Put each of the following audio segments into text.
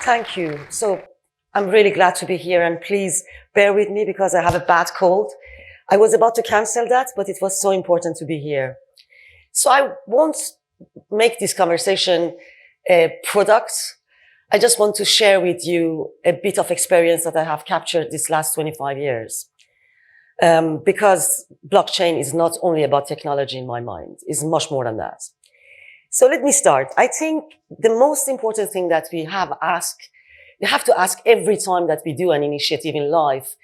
Thank you. So I'm really glad to be here, and please bear with me because I have a bad cold. I was about to cancel that, but it was so important to be here. So I won't make this conversation a product. I just want to share with you a bit of experience that I have captured this last 25 years. Because blockchain is not only about technology in my mind, it's much more than that. So let me start. I think the most important thing that we have to ask every time that we do an initiative in life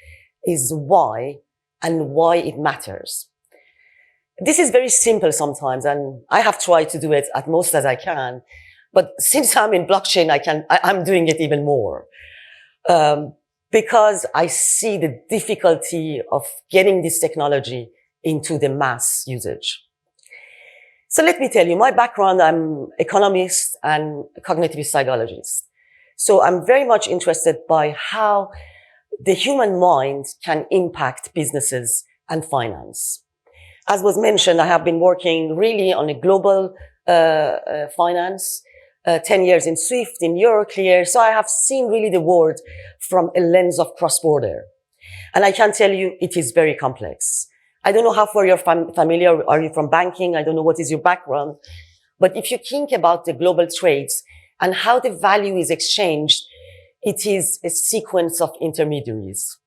is why and why it matters. This is very simple sometimes, and I have tried to do it at most as I can. But since I'm in blockchain, I'm doing it even more. Because I see the difficulty of getting this technology into the mass usage. So let me tell you, my background, I'm economist and cognitive psychologist. So I'm very much interested by how the human mind can impact businesses and finance. As was mentioned, I have been working really on a global finance, 10 years in SWIFT, in Euroclear. So I have seen really the world from a lens of cross-border. And I can tell you it is very complex. I don't know how far you're familiar. Are you from banking? I don't know what is your background. But if you think about the global trades and how the value is exchanged, it is a sequence of intermediaries.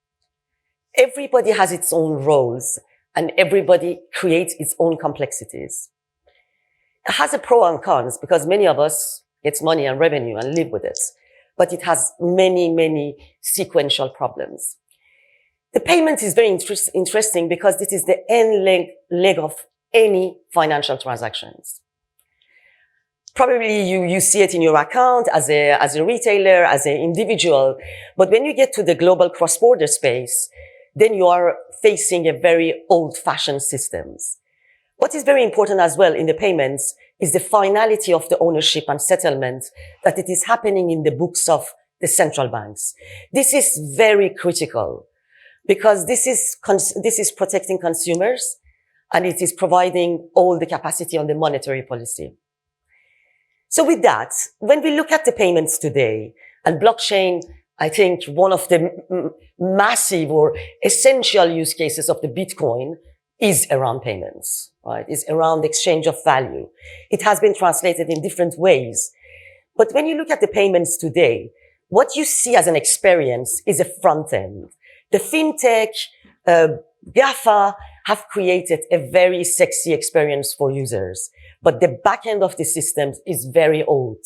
Everybody has its own roles and everybody creates its own complexities. It has a pro and cons because many of us get money and revenue and live with it. But it has many, many sequential problems. The payment is very interesting because this is the end leg of any financial transactions. Probably you see it in your account as a retailer, as an individual. But when you get to the global cross-border space, then you are facing a very old-fashioned systems. What is very important as well in the payments is the finality of the ownership and settlement, that it is happening in the books of the central banks. This is very critical because this is protecting consumers and it is providing all the capacity on the monetary policy. So with that, when we look at the payments today and blockchain, I think one of the massive or essential use cases of the Bitcoin is around payments, right? Is around exchange of value. It has been translated in different ways. But when you look at the payments today, what you see as an experience is a front end. The fintech, GAFA have created a very sexy experience for users. But the back end of the system is very old.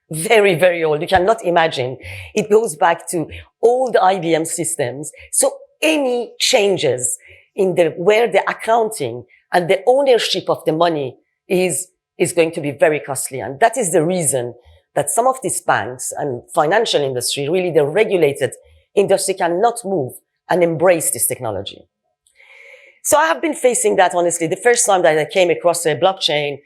Very, very old. You cannot imagine. It goes back to old IBM systems. So any changes in where the accounting and the ownership of the money is going to be very costly. And that is the reason that some of these banks and financial industry, really the regulated industry, cannot move and embrace this technology. So I have been facing that, honestly. The first time that I came across a blockchain,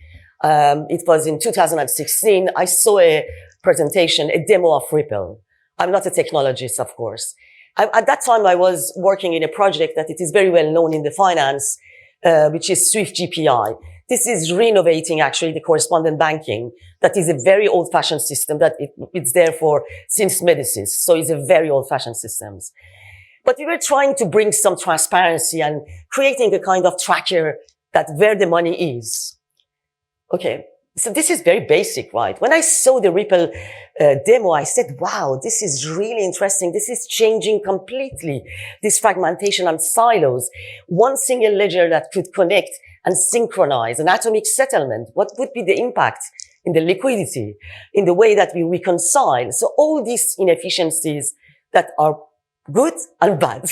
it was in 2016. I saw a presentation, a demo of Ripple. I'm not a technologist, of course. At that time, I was working in a project that it is very well known in the finance, which is Swift GPI. This is renovating actually the correspondent banking. That is a very old-fashioned system that it's there for since Medicis. So it's a very old-fashioned system. But we were trying to bring some transparency and creating a kind of tracker that where the money is. Okay. So this is very basic, right? When I saw the Ripple demo, I said, wow, this is really interesting. This is changing completely this fragmentation and silos. One single ledger that could connect and synchronize an atomic settlement. What would be the impact in the liquidity, in the way that we reconcile? So all these inefficiencies that are good and bad.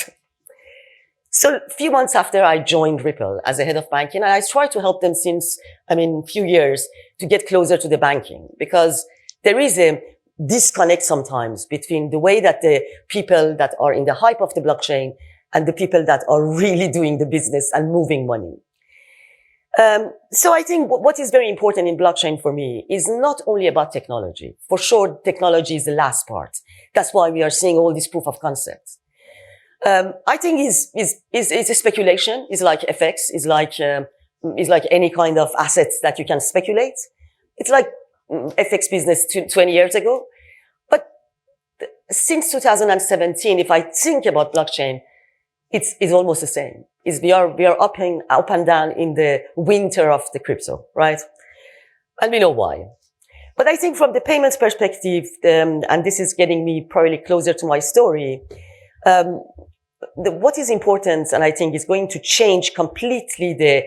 So a few months after I joined Ripple as a head of banking, and I tried to help them since, a few years to get closer to the banking, because there is a disconnect sometimes between the way that the people that are in the hype of the blockchain and the people that are really doing the business and moving money. So I think what is very important in blockchain for me is not only about technology. For sure, technology is the last part. That's why we are seeing all these proof of concepts. I think it's a speculation. It's like FX. It's like any kind of assets that you can speculate. It's like FX business 20 years ago. But since 2017, if I think about blockchain, it's almost the same. We are up and down in the winter of the crypto, right? And we know why. But I think from the payments perspective, and this is getting me probably closer to my story, what is important, and I think is going to change completely the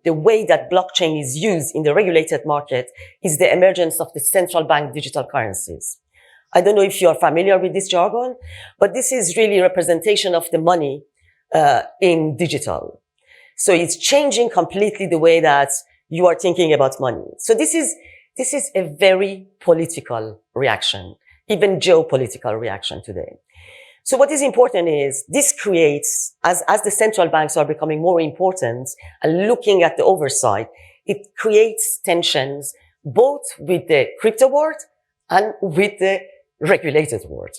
way that blockchain is used in the regulated market, is the emergence of the central bank digital currencies. I don't know if you are familiar with this jargon, but this is really a representation of the money in digital. So it's changing completely the way that you are thinking about money. So this is a very political reaction, even geopolitical reaction today. So what is important is this creates, as the central banks are becoming more important and looking at the oversight, it creates tensions both with the crypto world and with the regulated world.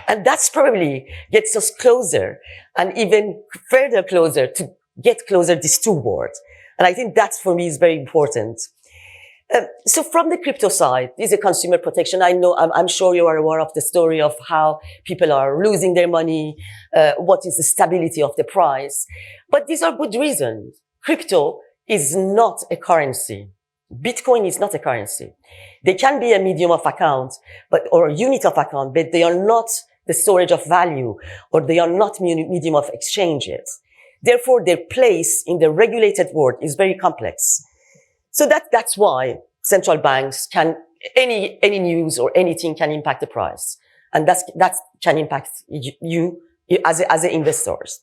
And that's probably gets us closer and even further closer to get closer these two worlds. And I think that for me is very important. So from the crypto side, this is a consumer protection. I'm sure you are aware of the story of how people are losing their money, what is the stability of the price. But these are good reasons. Crypto is not a currency. Bitcoin is not a currency. They can be a medium of account, or a unit of account, but they are not the storage of value, or they are not medium of exchanges. Therefore, their place in the regulated world is very complex. So that's why central banks any news or anything can impact the price. And that can impact you as investors.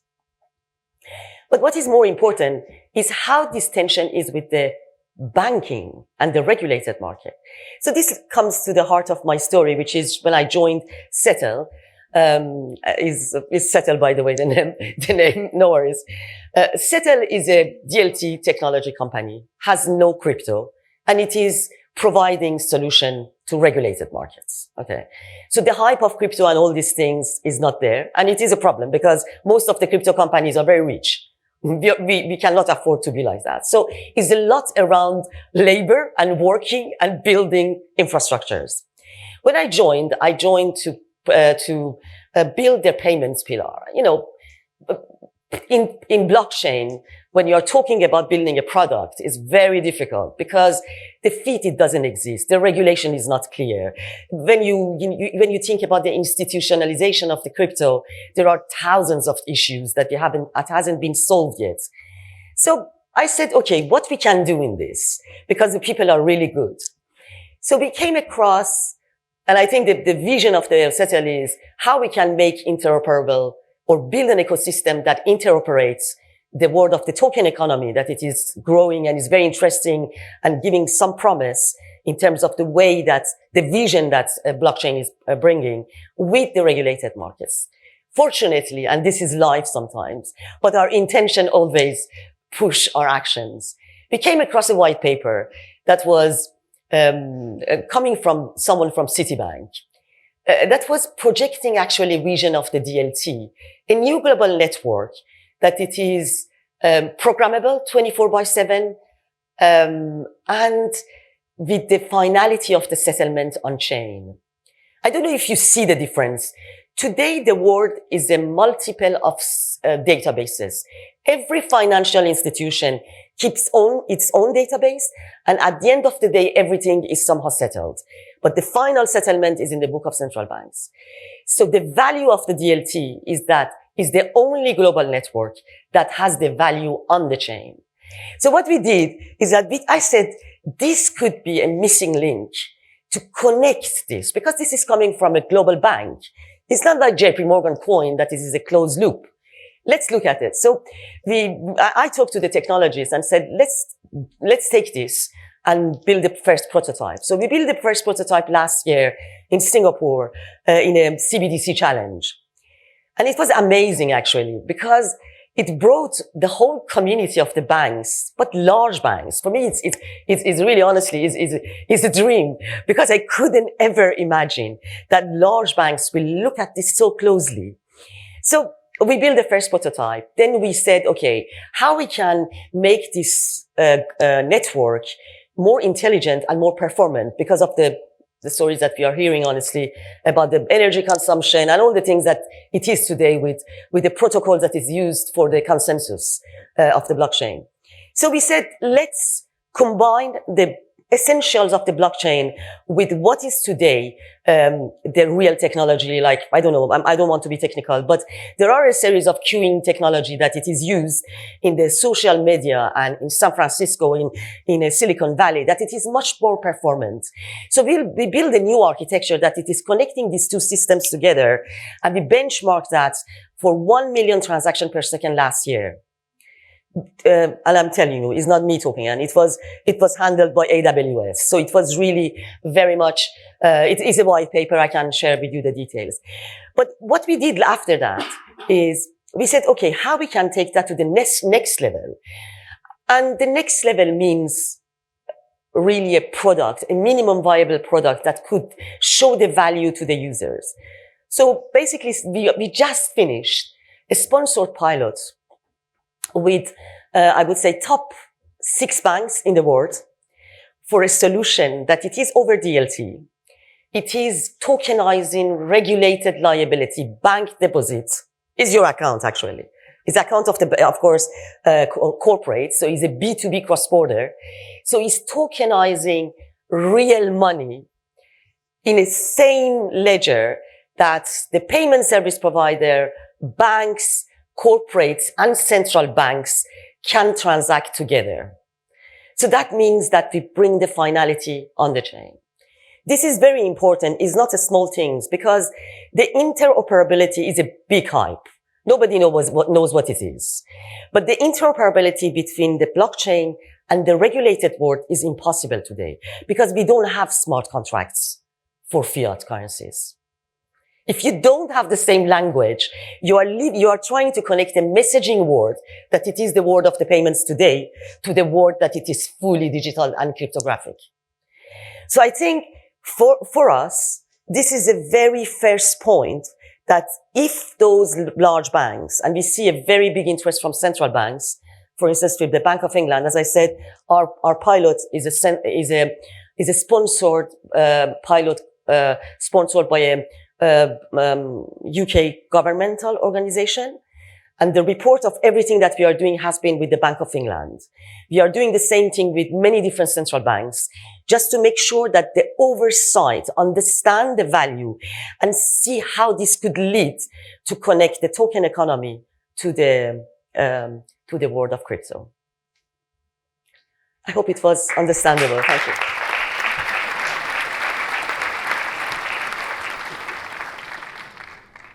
But what is more important is how this tension is with the banking and the regulated market. So this comes to the heart of my story, which is when I joined SETL. Is SETL, by the way, the name, no worries. SETL is a DLT technology company, has no crypto, and it is providing solution to regulated markets. Okay. So the hype of crypto and all these things is not there. And it is a problem because most of the crypto companies are very rich. We cannot afford to be like that. So it's a lot around labor and working and building infrastructures. When I joined to build their payments pillar. You know, in blockchain, when you're talking about building a product, it's very difficult because the feet, it doesn't exist. The regulation is not clear. When you think about the institutionalization of the crypto, there are thousands of issues that hasn't been solved yet. So I said, okay, what we can do in this, because the people are really good. So we came across, and I think that the vision of the SETL is how we can make interoperable or build an ecosystem that interoperates the world of the token economy, that it is growing and is very interesting and giving some promise in terms of the way that the vision that blockchain is bringing with the regulated markets. Fortunately, and this is life sometimes, but our intention always push our actions. We came across a white paper that was coming from someone from Citibank, that was projecting actually a vision of the DLT, a new global network that it is programmable 24/7, and with the finality of the settlement on chain. I don't know if you see the difference. Today, the world is a multiple of databases. Every financial institution keeps its own database, and at the end of the day, everything is somehow settled. But the final settlement is in the book of central banks. So the value of the DLT is the only global network that has the value on the chain. So what we did is that I said, this could be a missing link to connect this, because this is coming from a global bank. It's not like JP Morgan coin that it is a closed loop. Let's look at it. So I talked to the technologists and said, let's take this and build the first prototype. So we built the first prototype last year in Singapore, in a CBDC challenge. And it was amazing actually, because it brought the whole community of the banks, but large banks. For me, it's really honestly, is a dream, because I couldn't ever imagine that large banks will look at this so closely. So we built the first prototype. Then we said, okay, how we can make this network more intelligent and more performant because of the the stories that we are hearing, honestly, about the energy consumption and all the things that it is today with the protocol that is used for the consensus of the blockchain. So we said, let's combine the essentials of the blockchain with what is today the real technology. Like, I don't know, I don't want to be technical, but there are a series of queuing technology that it is used in the social media and in San Francisco, in Silicon Valley, that it is much more performant. So we build a new architecture that it is connecting these two systems together, and we benchmark that for 1 million transactions per second last year. And I'm telling you, it's not me talking, and it was handled by AWS. So it was really very much, it is a white paper. I can share with you the details. But what we did after that is we said, okay, how we can take that to the next level. And the next level means really a product, a minimum viable product that could show the value to the users. So basically, we just finished a sponsored pilot with, I would say, top 6 banks in the world for a solution that it is over DLT. It is tokenizing regulated liability. Bank deposits is your account, actually. It's account of course, corporate. So it's a B2B cross-border. So it's tokenizing real money in a same ledger that the payment service provider, banks, corporates, and central banks can transact together. So that means that we bring the finality on the chain. This is very important. It's not a small thing, because the interoperability is a big hype. Nobody knows what it is. But the interoperability between the blockchain and the regulated world is impossible today, because we don't have smart contracts for fiat currencies. If you don't have the same language, you are trying to connect a messaging world that it is the world of the payments today to the world that it is fully digital and cryptographic. So I think for us, this is a very first point, that if those large banks, and we see a very big interest from central banks, for instance, with the Bank of England, as I said, our pilot is a sponsored pilot sponsored by a UK governmental organization. And the report of everything that we are doing has been with the Bank of England. We are doing the same thing with many different central banks, just to make sure that the oversight understand the value and see how this could lead to connect the token economy to the world of crypto. I hope it was understandable. Thank you.